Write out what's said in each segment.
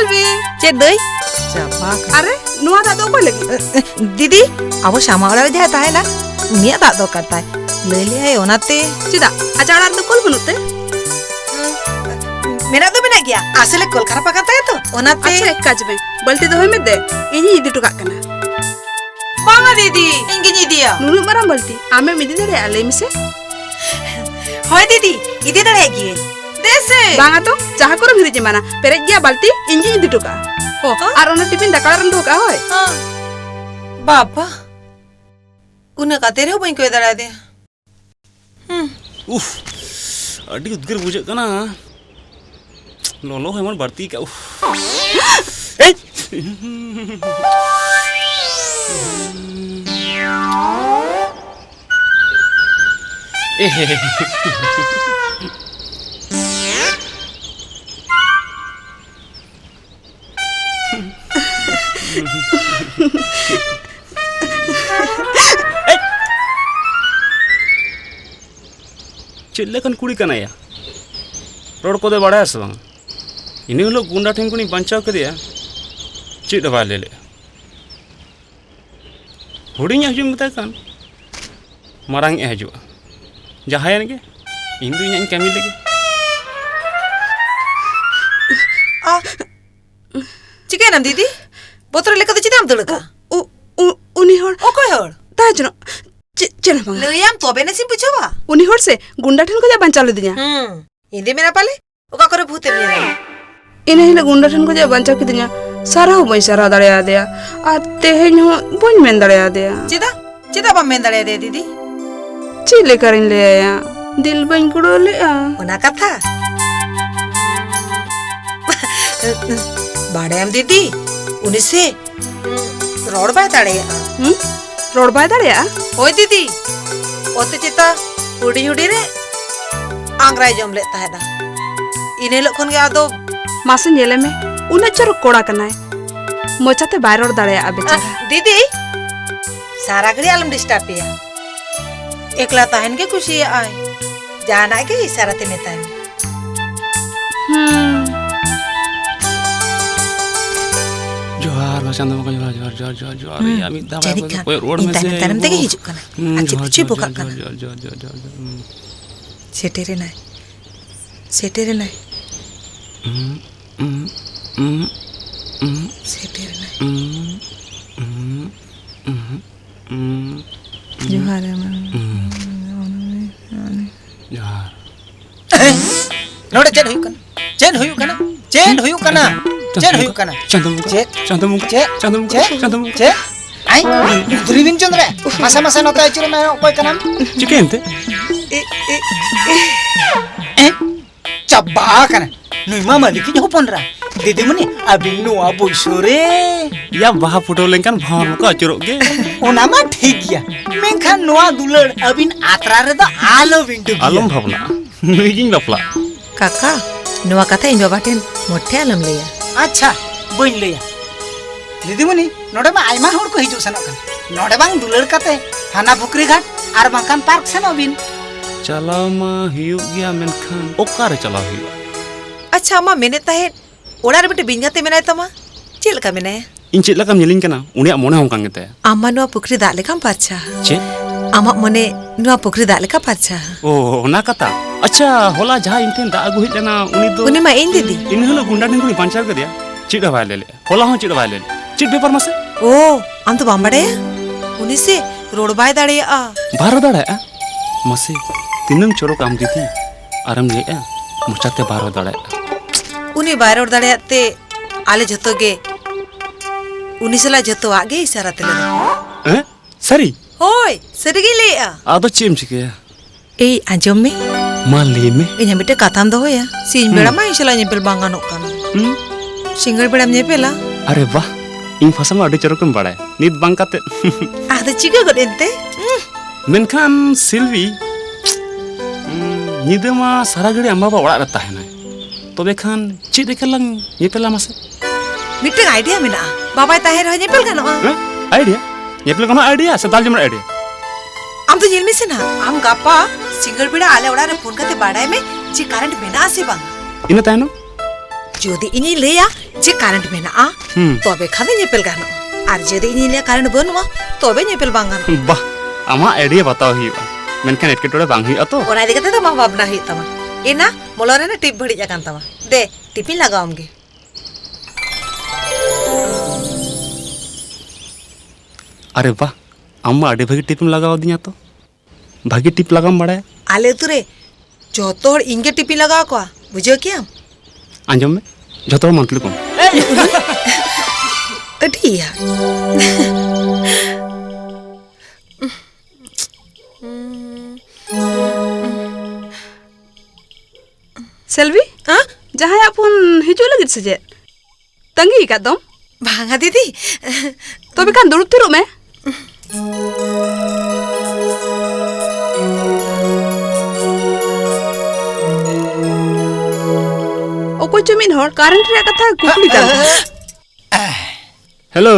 Selvi check दई चापा अरे नुआ दा दो को लगी दीदी अब सामा वाला जहाँ ताहेला उनिया दा दो करता है ले ले ओनाते चिदा अचाड़ा तो कोल बनुते मेरा तो बिना गया असले कोल खराब करता है तो ओनाते अच्छा एक काज में बल्टी दो में दे इनी इदी टुका कना बांगा दीदी इंगी नी दिया नुनु मरम बल्टी आमे मिदी दे आले मिसे होय दीदी इदी दड़ेगी देसे बांगा तो जहाँ करो भिरी जमाना पेरे गया बल्टी इंजी इदी टुका ओ और ओना टिफिन दकाला रंदो का होय बाबा उन्हें का तेरे हो बई कोई दड़ा दे उफ अड़ी उद्गर बुझे कना लोलो है मन बढ़ती का उफ ए चिल्लेकन कुड़ी कना या रोड को दे बड़ा है सब इन्हीं लोग गुंडा ठेंग को नहीं बंचाव कर दिया चिट वाले ले हुडिंग हजू मत कान मारांग हजू जहाँ के इन दो इन कमी लगे चिके ना दीदी बोतल लेकर तो चिदाम तो लगा उनी होड़ ओ कोई होड़ ताजनो चल बांगा लेयाम तो बेने सिम पूछवा उनी होड़ से गुंडा ठन को जा बंचा ले दिया इंदे मेरा पाले ओका करे भूते मेरा इने हिला गुंडा ठन को जा बंचा के दिया सारा हो बई सारा दड़या दिया आते हैं नो बन में दड़या दिया चिदा चिदा बम में दड़या दे दीदी चिले करिन ले आया दिल बन कुड़ो ले आ ओना कथा बाड़े हम दीदी उन्हीं से रोड बाय ताड़े रोड बाय दड़या ओए दीदी ओते चिता हुडी हुडी रे आंग्राई जम लेता है ना इन्हें लोग कौन गया तो मासे नेले में उन्हें चर कोड़ा करना है मोचाते बाहर रोड दड़या अब बेचारा दीदी सारा घड़ी आलम डिस्टर्ब पिया एकला ताहन के खुशी आए जाना के इशारा ते में ताहन जोहार चंदा मका जोहार जोहार जोहार जोहार या मी दावा कोई रोड में से तरम ते हिजु कना अच्छी अच्छी बुका कना जोहार सेटेरे ना सेटेरे ना जोहार जोहार नोड़े चेन हुयु कना चेन हुयु कना चेन हुयु कना चेन हुयु कना चंदमुका चे आई दुरीबिन चंद्रे मसा मसा नोता इचुरो में कोई कना चिकेनते चब्बा कना नुइमा मालिक जो पंद्रा दीदी मनी अबिन नुआ बोइसोरे या बाहा फोटो लेंकन भाव का चुरो गे ओना मा ठीक गया मेंखा नुआ दुलड़ अबिन आत्रा रे द आलो विंडो आलम भावना नुइजिंग बापला काका नुआ कथा इन बाबा टेन मोठे आलम लेया अच्छा बइन लेया दीदी मनी नोडे मा आइमा होड़ को हिजु सनो कन नोडे बांग दुलड़ कते हाना फुकरी घाट आर बांकान पार्क सेनो बिन चलाव मा हियु गया मेनखान ओकारे चलाव हियु अच्छा मा मेने ताहे ओड़ार बेटे बिंगाते मेनाय तमा चेल का मेनाय इन चेल लकम नेलिंग कना उनिया मोने हों कांगते आमा नुआ पुकरी दाग लेकाम पाछा चे आमा मोने नुआ पुकरी दाग लेका पाछा ओ ओना कथा अच्छा होला जहा इंटेन दा अगु हिजना उनी मा इन दीदी इन हलो गुंडा ढिंगुनी पंचाव कर दिया चिड़ा भाई ले होला हो चिड़ा भाई ले चिट पेपर मसे ओ आम तो बांबड़े उनी से रोड बाय दाड़े आ बारो दाड़े मसे तिनम चोरो काम दीदी आराम ले मुचाते बारो दाड़े उनी बाय रोड दाड़े ते आले जतो गे उनी सला जतो आगे इशारा ते ले सरी होय सरी ले आ आदो चेम चिके ए आजम में माली में इन्हें बेटे काताम दो होया सीन बेड़ा मा इशला nyepel bangan okana single बेड़ा nyepela अरे वाह इन फसम अडी चरकम बड़ाय नित बांकाते ada चिगा गडेंते मेनखान सिल्वी निदमा सारा गड़ी अम्मा बा ओड़ा रहता है ना तबे खान चित देखेलां nyepela मासे मिटन आइडिया मेना बाबा ताहेर हो nyepel गनोआ आइडिया nyepel गनो आइडिया से दाल जमर आइडिया आम तो जेल में से ना आम गापा सिंगल बेड़ा आले ओड़ा रे फोन करते बाड़ाय में जी करंट मेना से बांग इन तायनो जोदी इनी लेया जे करंट मेना आ तबे खाने नेपेल गानो और जोदी इनी लेया करंट बनुआ तबे नेपेल बांग गानो bah ama idea बताओ ही मेनखान एटकेटोड़े बांग हुई तो ओना दिगते तो मा भावना हुई तमा एना मोलरे ना टिप भड़ी जाकान तमा दे टिपिन लगाओमगे अरे वाह अम्मा अड़े भागी टिप लगाओ दिया तो भागी टिप लगाम बड़ा आले तुरे जोतोड़ इंगे टिपिन लगाओ को बुझो क्या आंजम में जोतोड़ मंतली को अडिया सेल्वी हाँ जहाँ अपन हिजू लगित सजे तंगी का दम भांगा दीदी तो भी कान दुरुप थिरो में ओको चुमिन हर करंट रे कथा कुकली का हेलो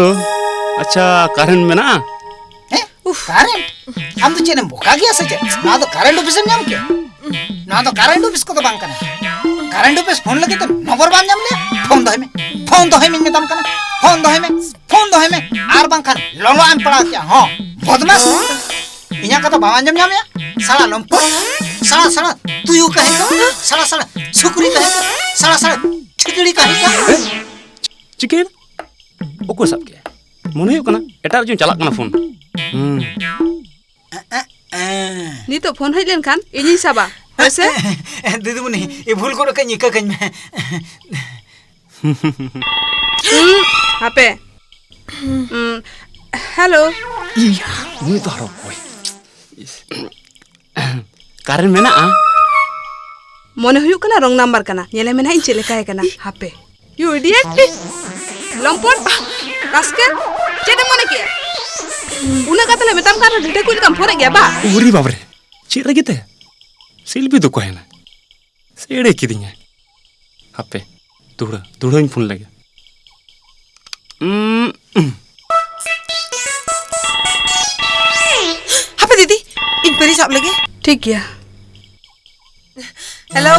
अच्छा कारण में ना करंट हम तो चेने बोका गया सजे ना तो करंट ऑफिस में जाम के ना तो करंट ऑफिस को तो बांग करना करंट ऑफिस फोन लगे तो नंबर बांग जाम ले फोन तो है में तम करना फोन तो है में आर बांग कर लोलो आम पड़ा क्या हां बदमाश इया का तो बांग जाम जाम या साला लंपो साला तू यू कहे तो साला छुकरी कहे तो साला ठिकड़ी कहे तो चिकेन ओको सब के मन हुई कना एटा जो चला कना फोन नी तो फोन हइलेन खान इनी साबा वैसे दीदी मुनी ये भूल को के निका कኝ में हापे हेलो iya मुई तो हरो कोई कारण में ना मने हुयु कना रंग नंबर कना नेले मेना इन चले काहे कना हापे यू इडियट लंपट रास्कल चेदे मने के उना कतले मेताम का ढेटे कुल काम फोरे गया बा उरी बाप रे चेद लगी ते सिल्पी तो कहना सेड़े किदिया हापे दुड़ा फोन लगे हापे दीदी इन परी साब लगे ठीक गया हेलो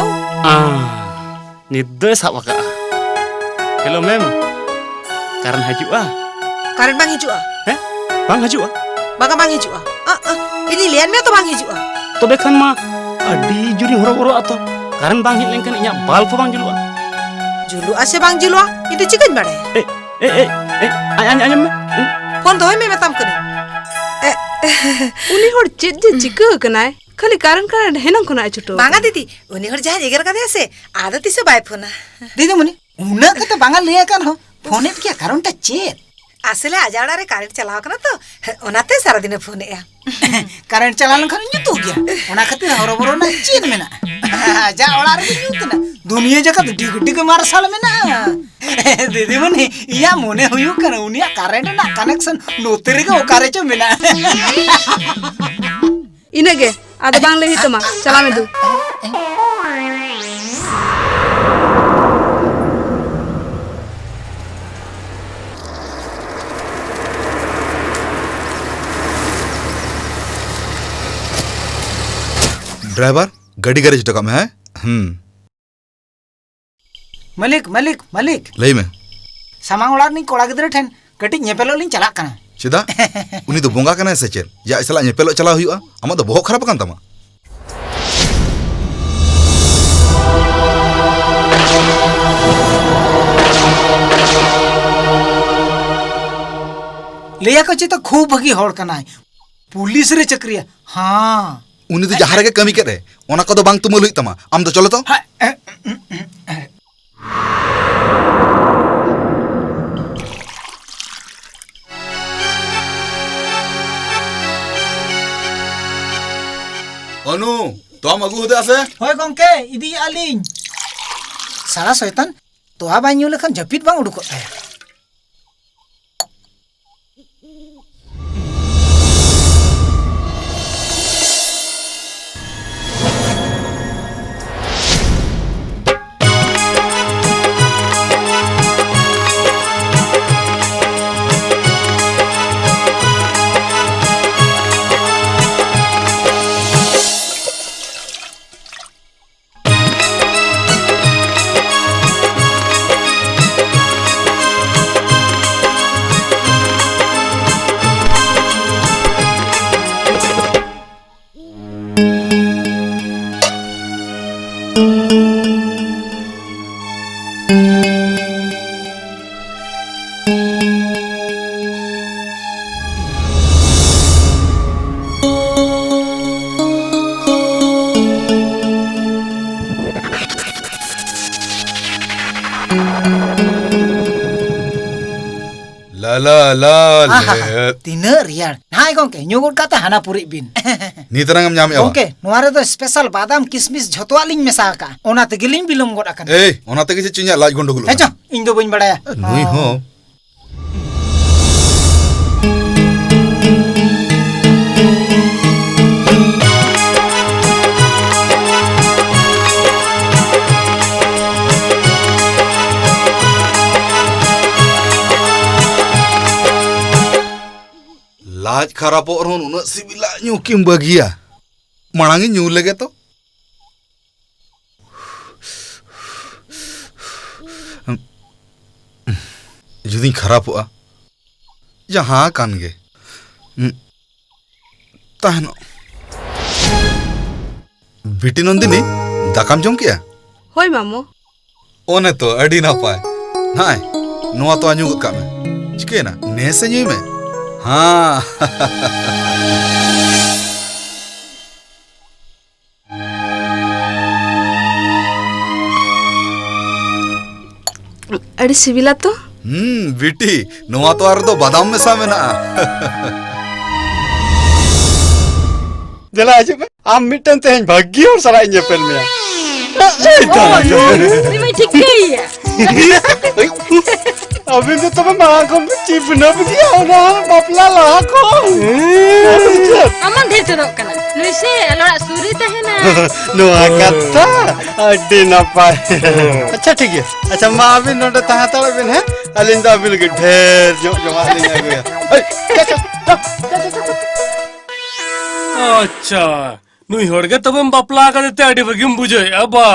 निद्दो साब का हेलो मैम कारण हजुआ करंट बांग हिजुआ हैं बांग हजुआ बागा बांग हिजुआ इनी लेन में तो बांग हिजुआ तो बेखान मा अडी जुरी हरो बरो आतो कारण बांग हिट लेंकन इया बाल्ब बांग जुलुआ जुलु आसे बांग जुलुआ इतु चिकन बाड़े ए आंजम में फोन तो में मतम करे उनी होड़ चेद जे चिका कनाय खाली कारण कारण हेनम खना छुटो बांगा दीदी उनी हर जहां एगर का से आदत से बाय फोन दीदी मुनी उना का तो बांगा लिया कान हो फोन एट क्या कारण ता चेत आसले आजाड़ा रे करंट चलाव कना तो ओनाते सारा दिन फोन या करंट चलालन खन जुतु गया ओना खातिर हरो बरो ना चीन में ना जा ओला रे जुत ना दुनिया जका डिग डिग मार साल में ना दीदी मुनी या मोने हुयु कर उनिया करंट ना कनेक्शन नोतरे के ओकारे च मेना इनेगे आदे बांग ले हितमा चला में दू ड्राइवर गाड़ी गैरेज टका में है मलिक लई में सामांग ओड़ा नहीं कोड़ा गिदरे ठेन कटी नेपेलो लिन चला कना चेदा उनी तो बोंगा कना से चेल या इसला नेपेलो चला हुआ आमा तो बहुत खराब कान तमा लिया को चे तो खूब भगी होड़ कना पुलिस रे चक्रिया हां उनी तो जहां रे कमी करे ओना को तो बांग तुमल हुई तमा आम तो चलो तो अनु तो हम अगु होते आसे होय गंके इदी आलिन सारा शैतान तो आ बाइन्यु लेखन जपित बांग उडुको ला ला ला तीना रियार नाय गोंके ᱧᱩᱜᱩᱰ ᱠᱟᱛᱮ ᱦᱟᱱᱟ ᱯᱩᱨᱤ ᱵᱤᱱ नीतरंगम ᱧᱟᱢ एवा गोंके ᱱᱚᱣᱟ ᱨᱮᱫᱚ ᱥᱯᱮᱥᱟᱞ ᱵᱟदाᱢ ᱠᱤᱥᱢᱤᱥ ᱡᱷᱚᱛᱚᱣᱟᱜ ᱞᱤᱧ ᱢᱮᱥᱟ ᱟᱠᱟ ᱚᱱᱟ ᱛᱮᱜᱮᱞᱤᱧ ᱵᱤᱞᱚᱢ ᱜᱚᱫ ᱟᱠᱟᱱᱟ ए ओना तेगे जे चिन्या लाज गंडगोल ᱦᱮᱸ ᱤᱧ ᱫᱚ ᱵᱟᱹᱧ ᱵᱟᱲᱟᱭᱟ नुई हो लाज खराब और उन सिबिला न्यू किम बगिया मांगी न्यू लगे तो जुदी खराब हुआ जहाँ कान गे ताहनो बिटी नंदिनी दाकाम जम किया होय मामो ओने तो अडी ना पाए नाय नोआ तो आन्यू का में चिके ना नेसे न्यू में हाँ अड़ी सिविला तो बिटी नोआ तो आर दो बादाम में सा में ना जला आज में आम मिटन ते भाग्य और सारा इंजे पेल में मैं ठीक है अभी तो तब मां को चिप न दिया ना बापला ला को अमन दे तो कना नुसे लड़ा सूरी तहे ना नोआ कथा अड्डी ना पाए अच्छा ठीक है अच्छा मां अभी नोटे तहा तले बिन है अलिंदा बिल के ढेर जो आलिंदा गया अच्छा नुई होड़गे तब बापला करते अड़ी बगिम बुझे अबा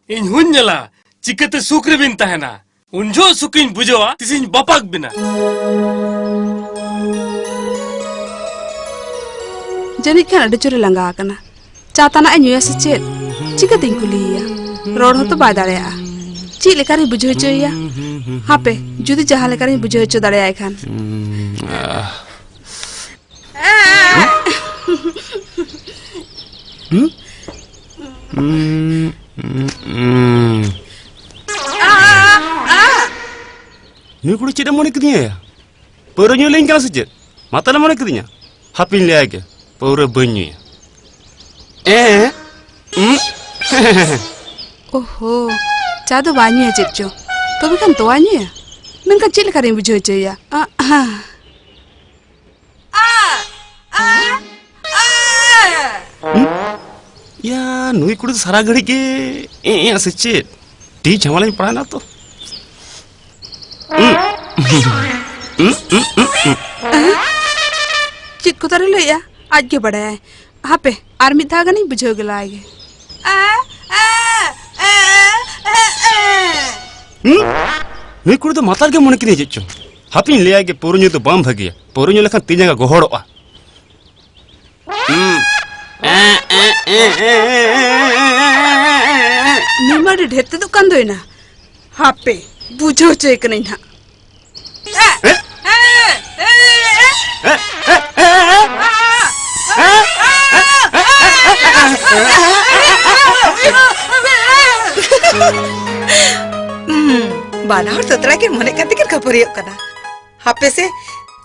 इन हुंजला चिकते सुक्र बिन तहना उनजो सुकिन बुझवा तिसिन बापाक बिना जनी खान अड़ी चोरे लंगा आकना चाताना ए न्यूया से चेत चिकतिन कुलिया रोड हो तो बाय दाड़ेया ची लेकारि बुझो चोया हापे जुदी जहां लेकारि बुझो चो दाड़ेया खान नुई कुड़ी चेदा मने कदिया पौर न्यू लेन का सजे माताला मने कदिया हापिन ले आगे पौर बन्यू ओहो चा दो बान्यू है चेचो तो भी कन तो आन्यू है मैं का चिल करें बुझो चोया या नुई कुड़ी सारा घड़ी के सच्चे टी झमाला पड़ा ना तो चित को तारे लिया आज के बड़ा है हाँ पे आर्मी था नहीं बुझो गला आगे नुई कुड़ी तो माताल के मन की चो हापिन ले आगे पौरन्यू तो बाम भगिया पौरन्यू लेखा तीन जगह गोहड़ोआ निमाड़ी ढेते दुकान दो ना हाँ पे बुझो चेक नहीं ना बाला और सतरा के मने कते के खबर यो कना हापे से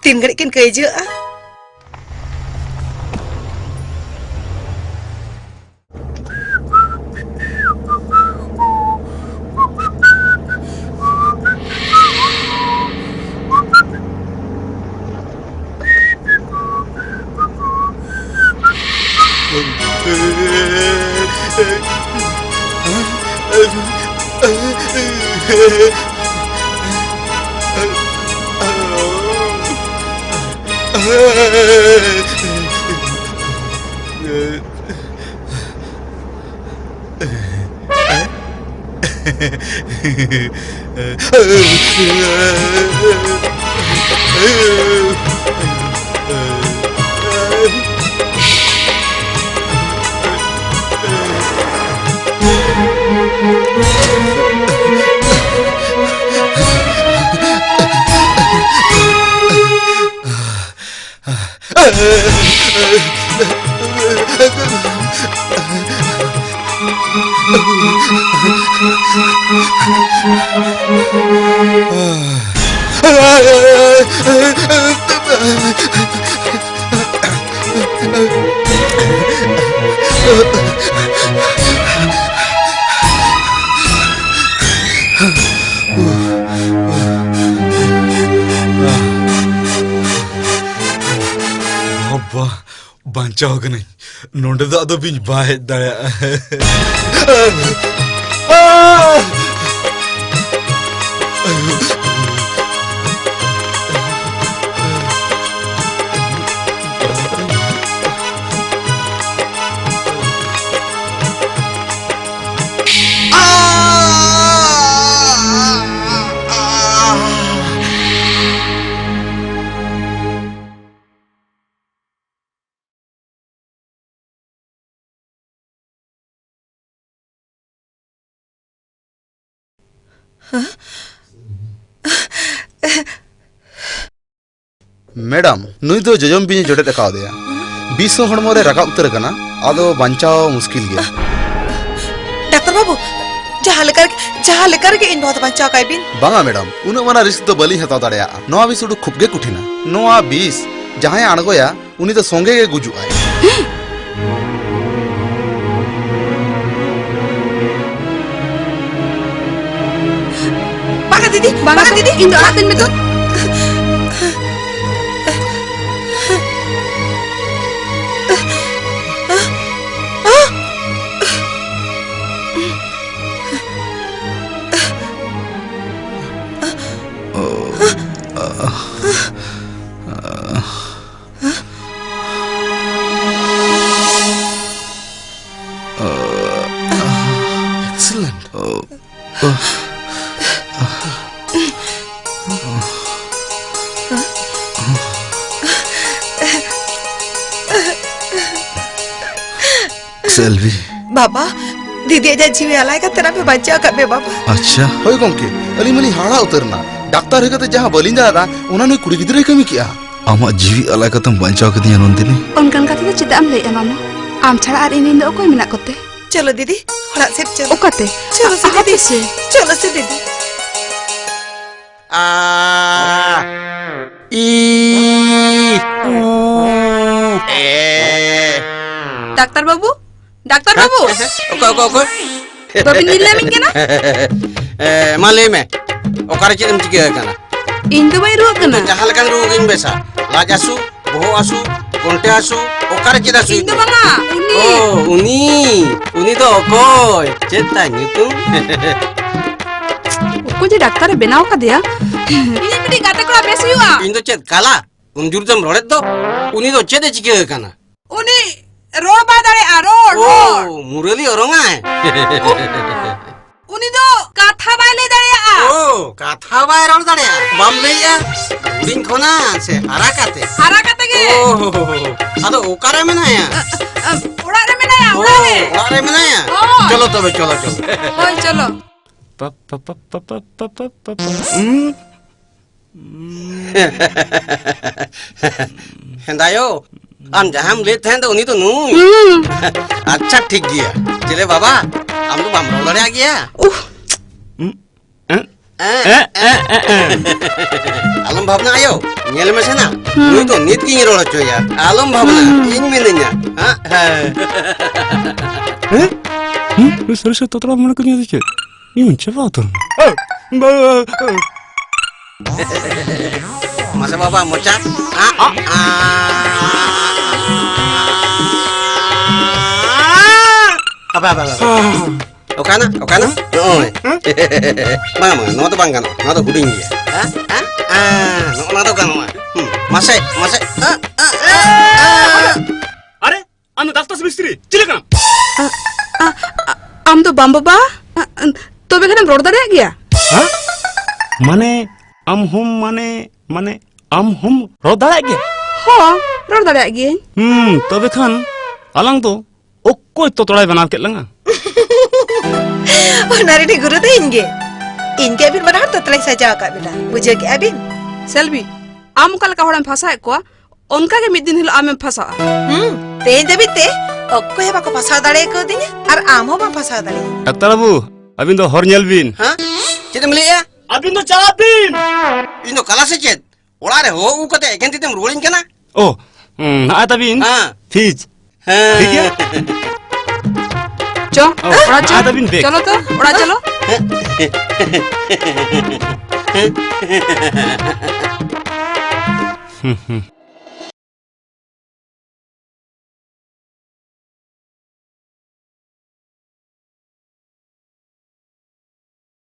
तीन घड़ी किन कई जो Oh, अब्बा बांचाव कने नोंडे दा दो बिन बाहे दया मैडम नुई दो जजम बिनी जोड़े रखा दिया 20 हड़मो रे रका उतर कना आदो बंचाव मुश्किल गया डॉक्टर बाबू जहाँ लेकर के इन बहुत बच्चा का बिन बांगा मैडम उन मना रिस्क तो बली हता दड़या नोआ बिस उडु खुबगे कुठिना नोआ बिस जहां अणगोया उनी तो सोंगे के गुजु आए बागा दीदी इन दो दिन में तो सेल्वी बाबा दीदी अजा जीवे आलाएगा तेरा पे बच्चा का बे बाबा अच्छा होय गमके अली मली हाड़ा उतरना डॉक्टर हेगते जहां बलिन जादा उना ने कुड़ी गिदरे कमी किया आमा जीवी आलाय कतम बंचाव कदिया नंदिनी उनकन का तो चिता am ले मामा आम छड़ा आर इन दो कोई मिना कोते चलो दीदी हड़ा से चलो ओकते चलो से दीदी से चलो से दीदी आ ई ऊ ए डॉक्टर बाबू बाबी नीले मिन केना माले में ओकारे चेदम चिके kana इन दो बाई रुआ कना जहां लकन रुगिन बेसा लाज आसु बोहो आसु गोंटे आसु ओकारे चेदा सु इन दो बांगा उनी ओ उनी तो ओकोय चेता नितु को जे डॉक्टर बनाव का दिया इन मिडी गाते कोड़ा बेस हुआ इन तो चेद काला उन जुरजम रोड़े दो उनी तो चेदे चिके kana उनी रोड बादारे आ रोड ओ मुरली ओरोंगा है उनी दो काथा बाले दरे आ ओ काथा बाय रोड दरे बम लेया उडिन खोना से हरा काते के ओ अदो ओकारे में ना या उड़ा रे में ना या ओकारे में ना या चलो तबे चलो होय चलो हेंदायो आम जहां लेते हैं तो उन्हीं तो नू अच्छा ठीक गया चले बाबा हम तो बम रोलर आ गया आलम भावना आयो नेल में से ना नू तो नीत की रोल चो यार आलम भावना इन में नहीं हैं सरसे तोतरा मन करिया दिखे यूं चबा तो masa bapak mocap apa okana oh mama no to bangkan no to huding dia no to kan masa अरे हम दफ्तर से मिस्त्री चिले कना आम तो बम बाबा तो बेखने रोड दरे गया हां माने am hum rodara ge हो रोड दरे गया तबे खान अलांग तो ओको तो तोड़ाई बना के लंगा नारी गुरु दे इनके अभी बना तो तलाई सजा का बेटा बुझे के अभी सेल्वी आम कल का होड़म फसा को उनका के मिद दिन हिलो आम फसा ते जबिते ओको हे बाको फसा दड़े को दिन और आम हो बा फसा दड़े डॉक्टर बाबू अबिन दो हर नेल बिन हाँ चेत एम लैया अबिन तो चला बिन इन दो कला से चेत ओड़ा रे हो उ कते एकेन तितेम रोलिंग कना ओ ना तबिन हाँ फीज हाँ ठीक है चो उड़ा चो तबिन देख चलो तो उड़ा चलो